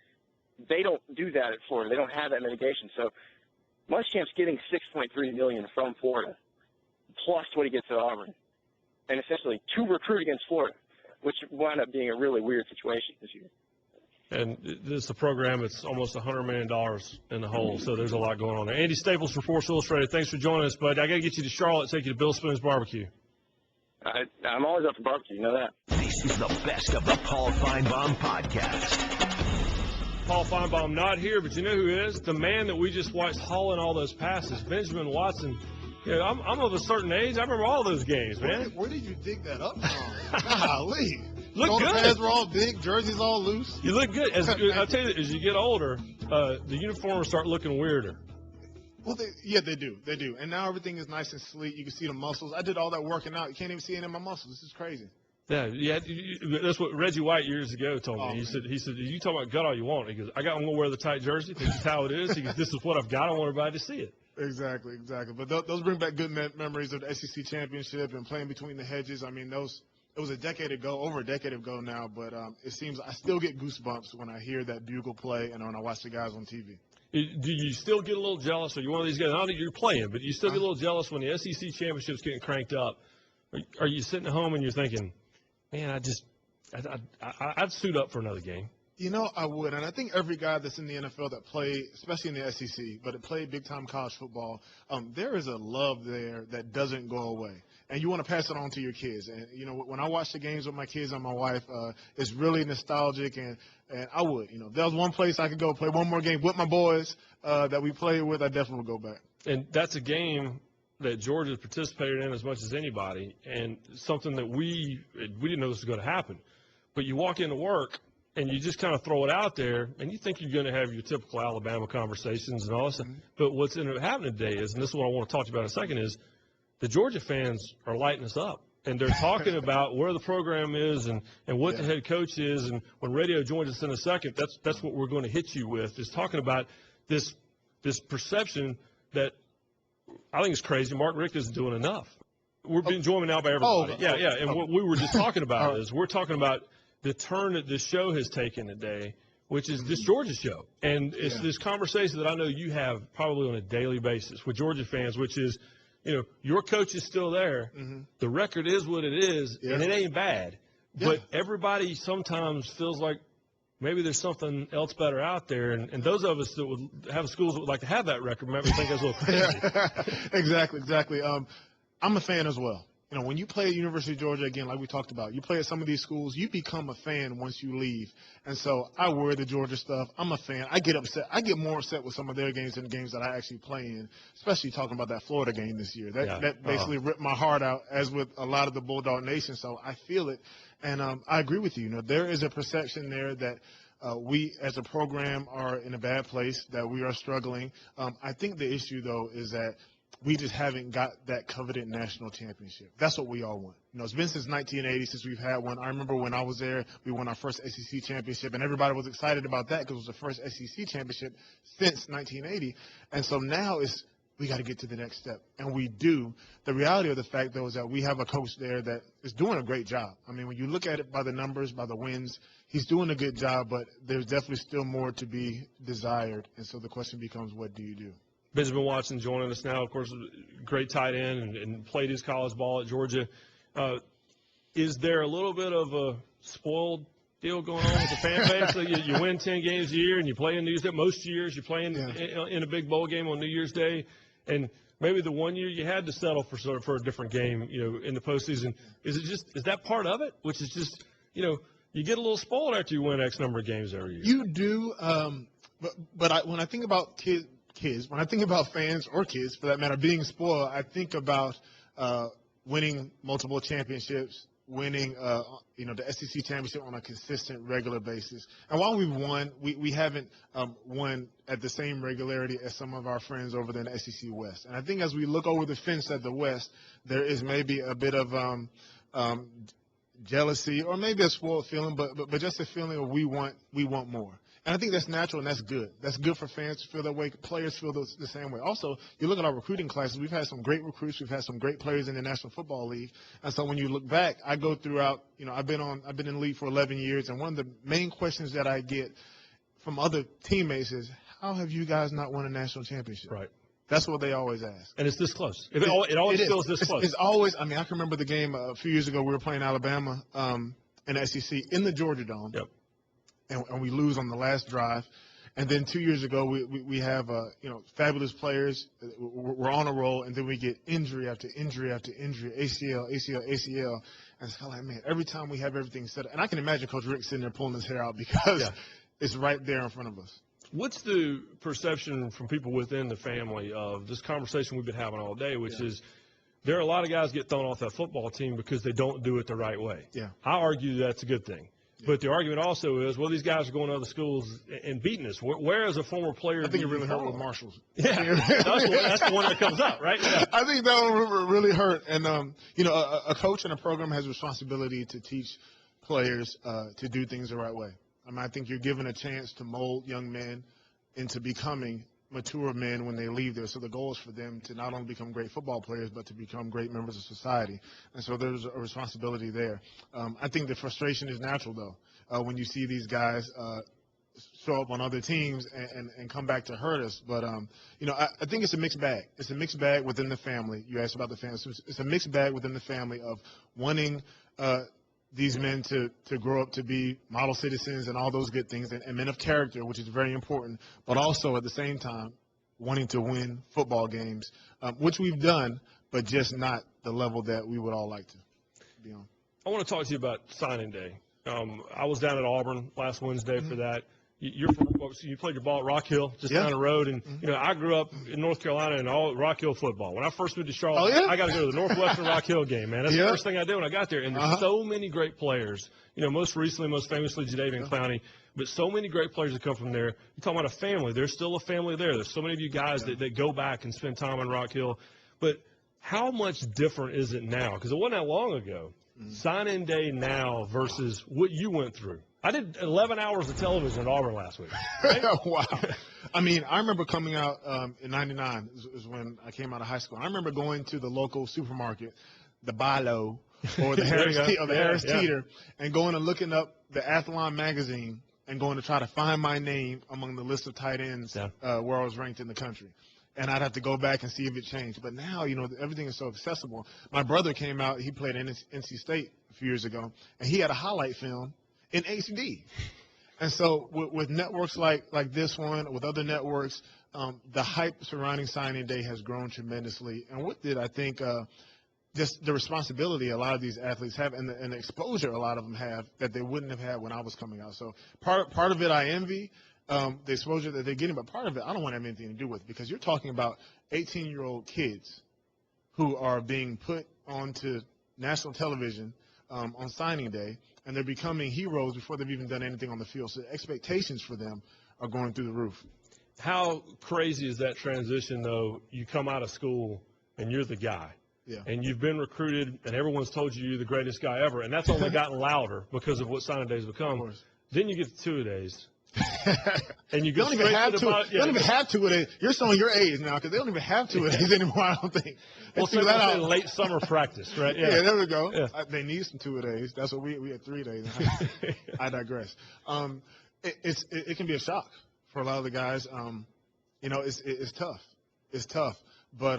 F: They don't do that at Florida. They don't have that mitigation. So Muschamp's getting $6.3 million from Florida, plus what he gets at Auburn, and essentially to recruit against Florida, which wound up being a really weird situation this year.
B: And this is a program that's almost $100 million in the hole, so there's a lot going on there. Andy Staples for Sports Illustrated, thanks for joining us, bud. I got to get you to Charlotte, take you to Bill Spoon's Barbecue.
F: I'm always up for barbecue, you know that.
A: This is the best of the Paul Finebaum podcast.
B: Paul Finebaum not here, but you know who is? The man that we just watched hauling all those passes, Benjamin Watson. You know, I'm of a certain age. I remember all those games, man.
G: Where did you dig that up from? Golly.
B: Look good.
G: The pads were all big, jerseys all loose.
B: You look good. I'll tell you, as you get older, the uniforms start looking weirder.
G: Well, they do. They do. And now everything is nice and sleek. You can see the muscles. I did all that working out. You can't even see any of my muscles. This is crazy.
B: Yeah. That's what Reggie White years ago told me. He said, you talk about gut all you want. He goes, I'm going to wear the tight jersey. This is how it is. He goes, this is what I've got. I want everybody to see it.
G: Exactly. But those bring back good memories of the SEC championship and playing between the hedges. I mean, it was over a decade ago now, but it seems I still get goosebumps when I hear that bugle play and when I watch the guys on TV.
B: Do you still get a little jealous? Are you one of these guys? I don't think you're playing, but you still get a little jealous when the SEC championship's getting cranked up. Are you sitting at home and you're thinking, man, I'd suit up for another game?
G: You know, I would. And I think every guy that's in the NFL that played, especially in the SEC, but that played big-time college football, there is a love there that doesn't go away. And you want to pass it on to your kids. And, you know, when I watch the games with my kids and my wife, it's really nostalgic. And I would. You know, if there was one place I could go play one more game with my boys that we played with, I definitely would go back. And
B: that's a game that Georgia participated in as much as anybody, and something that we didn't know this was going to happen. But you walk into work, and you just kind of throw it out there, and you think you're going to have your typical Alabama conversations and all this stuff. But what's ended up happening today is, and this is what I want to talk to you about in a second, is the Georgia fans are lighting us up. And they're talking about where the program is and what the head coach is. And when radio joins us in a second, that's what we're going to hit you with, is talking about this perception that I think is crazy. Mark Richt isn't doing enough. We're being joined now by everybody. And what we were just talking about is we're talking about the turn that this show has taken today, which is this Georgia show. And it's this conversation that I know you have probably on a daily basis with Georgia fans, which is, you know, your coach is still there. The record is what it is, and it ain't bad. But everybody sometimes feels like maybe there's something else better out there. And those of us that would have schools that would like to have that record might think that's a little crazy.
G: Exactly. I'm a fan as well. You know, when you play at University of Georgia, again, like we talked about, you play at some of these schools, you become a fan once you leave. And so I wear the Georgia stuff. I'm a fan. I get upset. I get more upset with some of their games than the games that I actually play in, especially talking about that Florida game this year. That basically ripped my heart out, as with a lot of the Bulldog Nation. So I feel it. And I agree with you. You know, there is a perception there that we as a program are in a bad place, that we are struggling. I think the issue, though, is that we just haven't got that coveted national championship. That's what we all want. You know, it's been since 1980 since we've had one. I remember when I was there, we won our first SEC championship, and everybody was excited about that because it was the first SEC championship since 1980. And so now it's we got to get to the next step. And we do. The reality of the fact, though, is that we have a coach there that is doing a great job. I mean, when you look at it by the numbers, by the wins, he's doing a good job, but there's definitely still more to be desired. And so the question becomes, what do you do?
B: Ben Watson joining us now, of course, great tight end and played his college ball at Georgia. Is there a little bit of a spoiled deal going on with the fan base? So you win 10 games a year and you play in New Year's Day. Most years you're playing in a big bowl game on New Year's Day. And maybe the one year you had to settle for a different game, in the postseason. Is that part of it? Which is just, you get a little spoiled after you win X number of games every year.
G: You do, but when I think about kids, when I think about fans or kids, for that matter, being spoiled, I think about winning multiple championships, winning the SEC championship on a consistent, regular basis. And while we've won, we haven't won at the same regularity as some of our friends over there in the SEC West. And I think as we look over the fence at the West, there is maybe a bit of jealousy or maybe a spoiled feeling, but just a feeling of we want more. And I think that's natural and that's good. That's good for fans to feel that way. Players feel the same way. Also, you look at our recruiting classes. We've had some great recruits. We've had some great players in the National Football League. And so when you look back, I go throughout. I've been in the league for 11 years, and one of the main questions that I get from other teammates is, "How have you guys not won a national championship?"
B: Right.
G: That's what they always ask.
B: And it's this close. It always feels this close.
G: It's always. I mean, I can remember the game a few years ago. We were playing Alabama in the SEC in the Georgia Dome.
B: Yep.
G: And we lose on the last drive. And then 2 years ago, we have fabulous players. We're on a roll, and then we get injury after injury after injury, ACL. And it's kind of like, man, every time we have everything set up. And I can imagine Coach Rick sitting there pulling his hair out because it's right there in front of us.
B: What's the perception from people within the family of this conversation we've been having all day, which is there are a lot of guys get thrown off that football team because they don't do it the right way.
G: Yeah.
B: I argue that's a good thing. But the argument also is, well, these guys are going to other schools and beating us. Where as a former player,
G: I think it really hurt with Marshall's.
B: Yeah, that's the one that comes up, right? Yeah.
G: I think that one really hurt. And a coach and a program has a responsibility to teach players to do things the right way. I mean, I think you're given a chance to mold young men into becoming mature men when they leave there. So the goal is for them to not only become great football players, but to become great members of society. And so there's a responsibility there. I think the frustration is natural, though, when you see these guys show up on other teams and come back to hurt us. But, I think it's a mixed bag. It's a mixed bag within the family. You asked about the family. It's a mixed bag within the family of wanting these men to grow up to be model citizens and all those good things and men of character, which is very important, but also at the same time wanting to win football games, which we've done, but just not the level that we would all like to be on.
B: I want to talk to you about signing day. I was down at Auburn last Wednesday for that. You played your ball at Rock Hill, just down the road, and I grew up in North Carolina and all Rock Hill football. When I first moved to Charlotte, I got to go to the Northwestern Rock Hill game, man. That's the first thing I did when I got there. And there's so many great players. Most famously, Jadeveon Clowney, but so many great players that come from there. You're talking about a family. There's still a family there. There's so many of you guys that go back and spend time in Rock Hill. But how much different is it now? Because it wasn't that long ago. Sign-in day now versus what you went through. I did 11 hours of television at Auburn last week. Right?
G: Wow. I mean, I remember coming out in 99 is when I came out of high school. I remember going to the local supermarket, the Bilo, or the Harris Teeter, and going and looking up the Athlon magazine and going to try to find my name among the list of tight ends where I was ranked in the country. And I'd have to go back and see if it changed. But now, everything is so accessible. My brother came out. He played at NC State a few years ago, and he had a highlight film in HD. And so with networks like this one, with other networks, the hype surrounding signing day has grown tremendously. And with it, I think just the responsibility a lot of these athletes have and the exposure a lot of them have that they wouldn't have had when I was coming out. So part of it I envy, the exposure that they're getting, but part of it I don't want to have anything to do with, because you're talking about 18-year-old kids who are being put onto national television on signing day, and they're becoming heroes before they've even done anything on the field. So the expectations for them are going through the roof.
B: How crazy is that transition, though? You come out of school and you're the guy.
G: Yeah.
B: And you've been recruited, and everyone's told you you're the greatest guy ever, and that's only gotten louder because of what signing day has become.
G: Of course.
B: Then you get to two-a-days, And you go
G: don't even have two.
B: about,
G: They don't even have 2 days. You're showing your age now because they don't even have 2 days anymore. I don't think.
B: Well, so that out. Late summer practice, right?
G: Yeah, there we go.
B: Yeah.
G: They need some 2 days. That's what we had 3 days. I digress. It can be a shock for a lot of the guys. It's tough. It's tough. But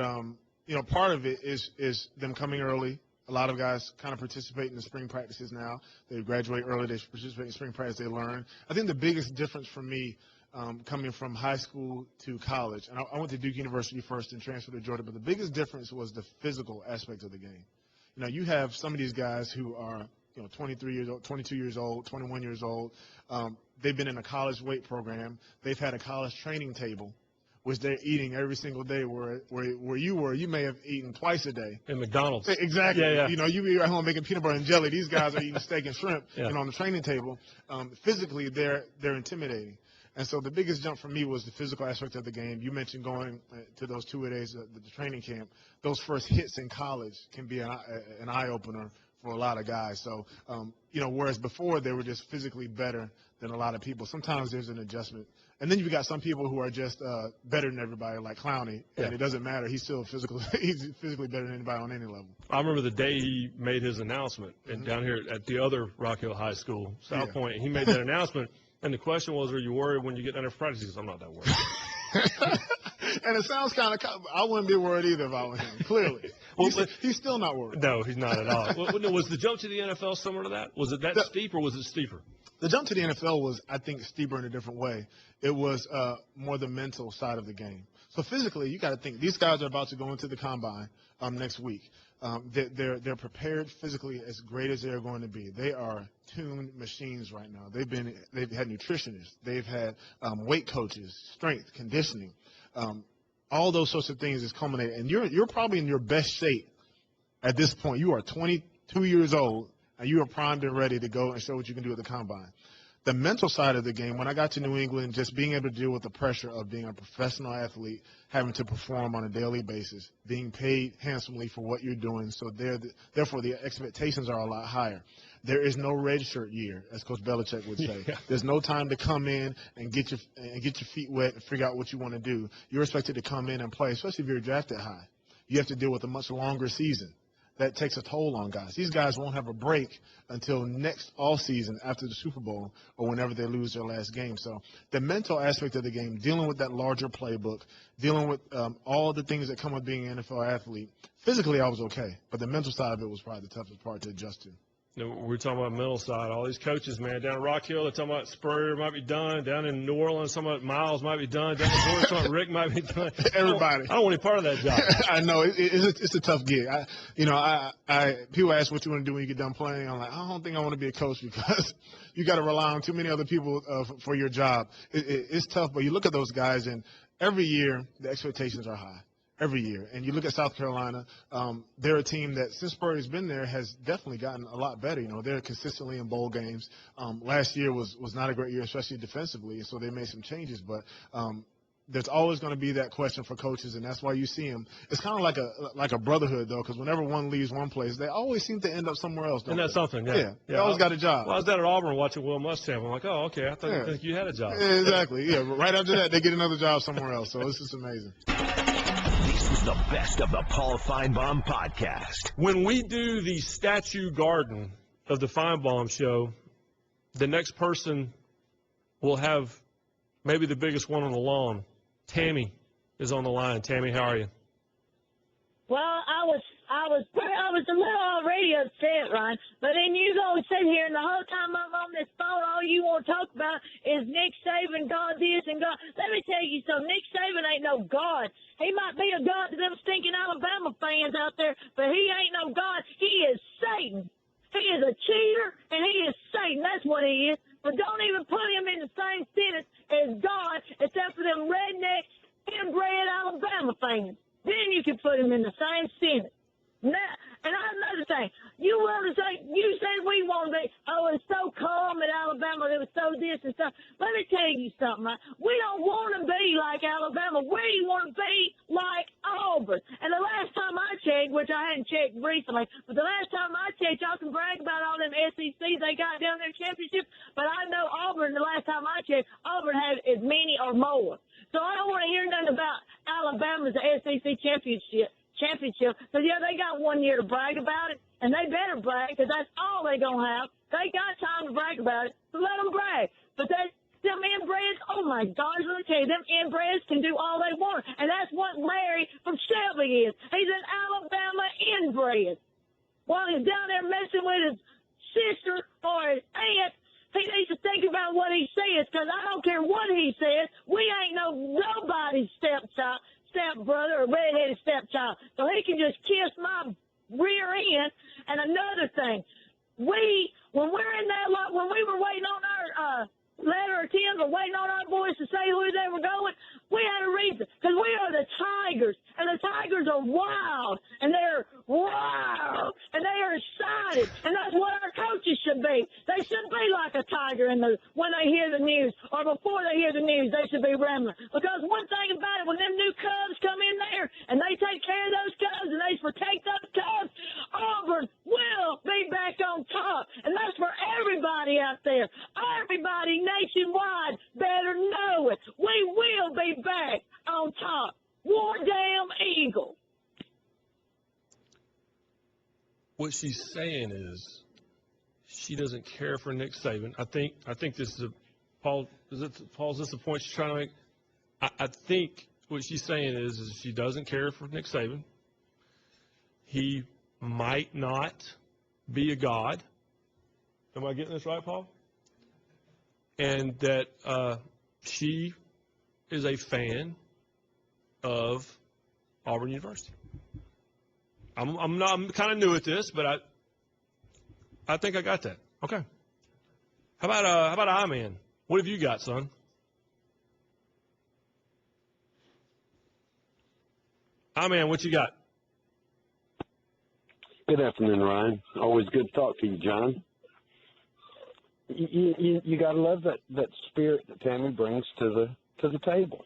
G: part of it is them coming early. A lot of guys kind of participate in the spring practices now. They graduate early. They participate in spring practice. They learn. I think the biggest difference for me coming from high school to college, and I went to Duke University first and transferred to Georgia, but the biggest difference was the physical aspect of the game. You have some of these guys who are 23 years old, 22 years old, 21 years old. They've been in a college weight program. They've had a college training table, which they're eating every single day, where you may have eaten twice a day.
B: In McDonald's.
G: Exactly.
B: Yeah.
G: You be at home making peanut butter and jelly. These guys are eating steak and shrimp on the training table. Physically, they're intimidating. And so the biggest jump for me was the physical aspect of the game. You mentioned going to those 2 days at the training camp. Those first hits in college can be an eye-opener for a lot of guys. So, whereas before they were just physically better than a lot of people, sometimes there's an adjustment. And then you've got some people who are just better than everybody, like Clowney, and it doesn't matter. He's still he's physically better than anybody on any level.
B: I remember the day he made his announcement, and down here at the other Rock Hill High School, South Point, he made that announcement, and the question was, are you worried when you get down to practice? He says, I'm not that worried.
G: And it sounds kind of – I wouldn't be worried either if I was him, clearly. He's still not worried.
B: No, he's not at all. Was the jump to the NFL similar to that? Was it that steep or was it steeper?
G: The jump to the NFL was, I think, steeper in a different way. It was more the mental side of the game. So physically, you got to think these guys are about to go into the combine next week. They're prepared physically as great as they're going to be. They are tuned machines right now. They've had nutritionists. They've had weight coaches, strength, conditioning. All those sorts of things is culminating. And you're probably in your best shape at this point. You are 22 years old, and you are primed and ready to go and show what you can do at the combine. The mental side of the game, when I got to New England, just being able to deal with the pressure of being a professional athlete, having to perform on a daily basis, being paid handsomely for what you're doing, so therefore the expectations are a lot higher. There is no red shirt year, as Coach Belichick would say. Yeah. There's no time to come in and get your feet wet and figure out what you want to do. You're expected to come in and play, especially if you're drafted high. You have to deal with a much longer season. That takes a toll on guys. These guys won't have a break until next all season after the Super Bowl or whenever they lose their last game. So the mental aspect of the game, dealing with that larger playbook, dealing with all the things that come with being an NFL athlete, physically I was okay, but the mental side of it was probably the toughest part to adjust to.
B: We're talking about mental side. All these coaches, man, down at Rock Hill, they're talking about Spurrier might be done. Down in New Orleans, talking about Miles might be done. Down in Georgia, talking about Rick might be done.
G: Everybody.
B: I don't want any part of that job.
G: I know. It's a tough gig. People ask what you want to do when you get done playing. I'm like, I don't think I want to be a coach because you got to rely on too many other people for your job. It's tough, but you look at those guys, and every year the expectations are high. Every year. And you look at South Carolina, they're a team that, since Spurrier's been there, has definitely gotten a lot better. They're consistently in bowl games. Last year was not a great year, especially defensively, so they made some changes. But there's always going to be that question for coaches, and that's why you see them. It's kind of like a brotherhood, though, because whenever one leaves one place, they always seem to end up somewhere else.
B: And that's something, yeah.
G: They always got a job.
B: Well, I was down at Auburn watching Will Muschamp. I'm like, oh, okay, I thought you had a job.
G: Yeah, exactly, yeah. Right after that, they get another job somewhere else, so it's just amazing.
A: This is the best of the Paul Finebaum podcast.
B: When we do the statue garden of the Finebaum show, the next person will have maybe the biggest one on the lawn. Tammy is on the line. Tammy, how are you?
H: Well, I was a little already upset, Ryan. But then you go sit here, and the whole time I'm on this phone, all you want to talk about is Nick Saban, God this and God. Let me tell you something. Nick Saban ain't no God. He might be a God to them stinking Alabama fans out there, but he ain't no God. He is Satan. He is a cheater, and he is Satan. That's what he is. But don't even put him in the same sentence as God, except for them redneck, inbred Alabama fans. Then you can put him in the same sentence. Now, and another thing, you said we want to be, it's so calm at Alabama, it was so this and stuff. Let me tell you something, right? We don't want to be like Alabama. We want to be like Auburn. And the last time I checked, which I hadn't checked checked recently. But the last time I checked, y'all can brag about all them SECs they got down there championship. But I know Auburn, the last time I checked, Auburn had as many or more. So I don't want to hear nothing about Alabama's SEC championship. So, yeah, they got 1 year to brag about it, and they better brag because that's all they going to have. They got time to brag about it, so let them brag. But them inbreds, oh, my gosh, let me tell you, them inbreds can do all they want. And that's what Larry from Shelby is. He's an Alabama inbred. While he's down there messing with his sister or his aunt, he needs to think about what he says, because I don't care what he says. We ain't nobody's stepbrother or redheaded stepchild. So he can just kiss my rear end. And another thing, when we were waiting on our letter of 10 or waiting on our boys to say who they were going, we had a reason, because we are the Tigers, and the Tigers are wild, and they're wild, and they are excited, and that's what our coaches should be. They should be like a tiger when they hear the news, or before they hear the news, they should be rambling. Because one thing about it, when them new Cubs come in there, and they take care of those Cubs, and they protect those Cubs, Auburn will be back on top, and that's for everybody out there. Everybody nationwide better know it. We will be back on top. War damn Eagle.
B: What she's saying is she doesn't care for Nick Saban. I think this is Paul, is this the point she's trying to make? I think what she's saying is she doesn't care for Nick Saban. He might not be a god. Am I getting this right, Paul? And that she is a fan of Auburn University. I'm kind of new at this, but I think I got that. Okay. How about I-Man? What have you got, son? I-Man, what you got?
I: Good afternoon, Ryan. Always good to talk to you, John. You got to love that spirit that Tammy brings to the table.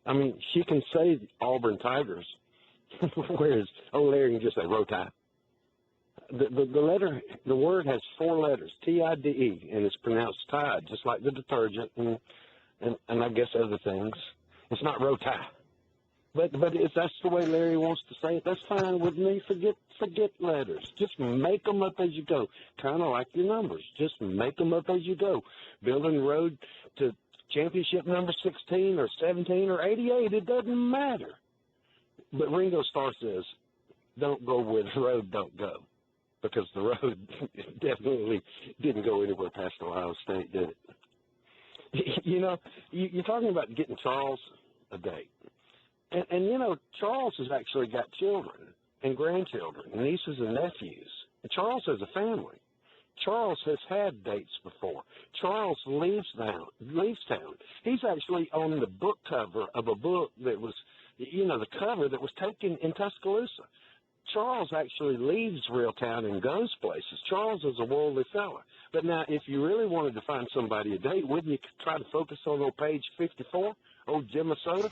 I: I mean, she can say Auburn Tigers, whereas Larry can just say Row Tide. The word has 4 letters, T-I-D-E, and it's pronounced Tide, just like the detergent and I guess other things. It's not Row Tide. But if that's the way Larry wants to say it, that's fine with me. Forget letters. Just make them up as you go, kind of like your numbers. Just make them up as you go. Building the road to championship number 16 or 17 or 88, it doesn't matter. But Ringo Starr says, don't go where the road don't go, because the road definitely didn't go anywhere past Ohio State, did it? You know, you're talking about getting Charles a date. And, you know, Charles has actually got children and grandchildren, nieces and nephews. And Charles has a family. Charles has had dates before. Charles leaves town. He's actually on the book cover of a book that was, you know, the cover that was taken in Tuscaloosa. Charles actually leaves Reeltown and goes places. Charles is a worldly fella. But now, if you really wanted to find somebody a date, wouldn't you try to focus on old page 54, old Jim Minnesota?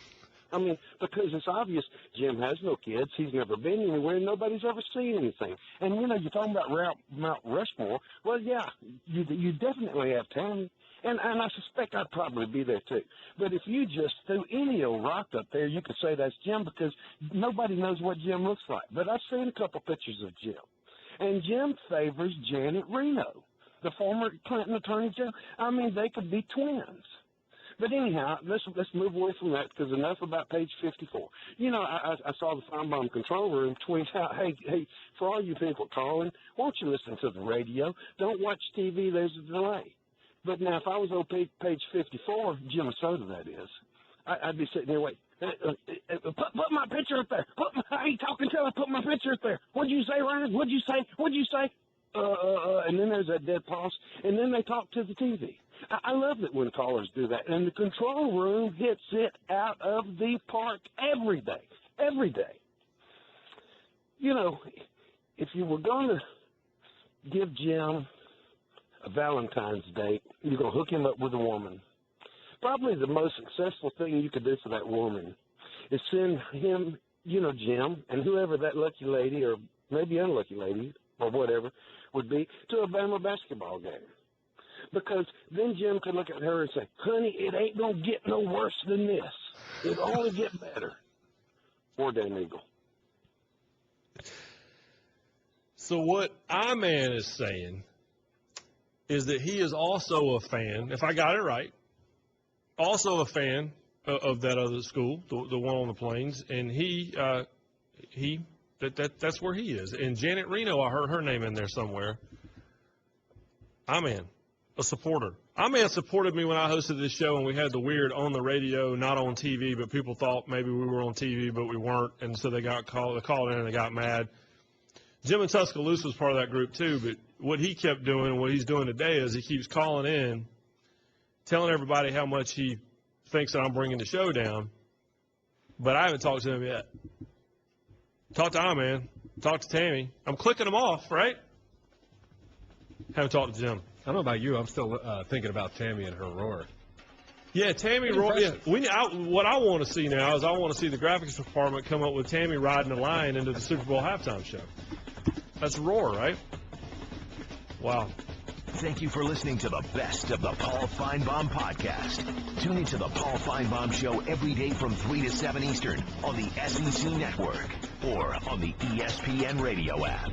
I: I mean, because it's obvious Jim has no kids. He's never been anywhere. Nobody's ever seen anything. And, you know, you're talking about Mount Rushmore. Well, yeah, you definitely have Tammy. And I suspect I'd probably be there, too. But if you just threw any old rock up there, you could say that's Jim, because nobody knows what Jim looks like. But I've seen a couple pictures of Jim. And Jim favors Janet Reno, the former Clinton attorney general. I mean, they could be twins. But anyhow, let's move away from that, because enough about page 54. You know, I saw the Finebaum control room tweet out, hey, for all you people calling, won't you listen to the radio? Don't watch TV, there's a delay. But now, if I was on page 54, Jim Minnesota, that is, I'd be sitting there waiting. Put my picture up there. I ain't talking till I put my picture up there. What'd you say, Ryan? What'd you say? And then there's that dead pause, and then they talk to the TV. I love it when callers do that. And the control room hits it out of the park every day. Every day. You know, if you were going to give Jim a Valentine's date, you're going to hook him up with a woman. Probably the most successful thing you could do for that woman is send him, you know, Jim, and whoever that lucky lady or maybe unlucky lady, or whatever, would be to a Bama basketball game. Because then Jim could look at her and say, honey, it ain't going to get no worse than this. It'll only get better. Poor damn Eagle.
B: So what I-Man is saying is that he is also a fan, if I got it right, also a fan of that other school, the one on the Plains, and that's where he is. And Janet Reno, I heard her name in there somewhere. I-Man, a supporter. I-Man supported me when I hosted this show and we had the weird on the radio, not on TV, but people thought maybe we were on TV, but we weren't, and so they called in and they got mad. Jim in Tuscaloosa was part of that group too, but what he kept doing and what he's doing today is he keeps calling in, telling everybody how much he thinks that I'm bringing the show down, but I haven't talked to him yet. Talked to I-Man, talked to Tammy. I'm clicking them off, right? Haven't talked to Jim.
C: I don't know about you. I'm still thinking about Tammy and her roar.
B: Yeah, Tammy roar. Yeah, what I want to see now is I want to see the graphics department come up with Tammy riding a lion into the Super Bowl halftime show. That's roar, right? Wow.
A: Thank you for listening to the best of the Paul Finebaum podcast. Tune into the Paul Finebaum Show every day from 3 to 7 Eastern on the SEC Network or on the ESPN Radio app.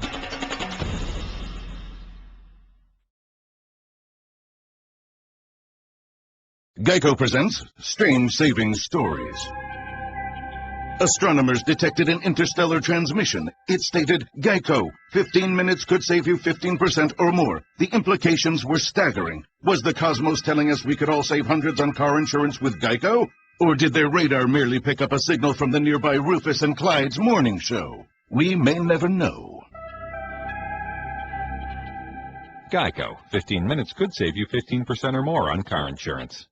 J: Geico presents Strange Savings Stories. Astronomers detected an interstellar transmission. It stated, Geico, 15 minutes could save you 15% or more. The implications were staggering. Was the cosmos telling us we could all save hundreds on car insurance with Geico? Or did their radar merely pick up a signal from the nearby Rufus and Clyde's morning show? We may never know.
K: Geico, 15 minutes could save you 15% or more on car insurance.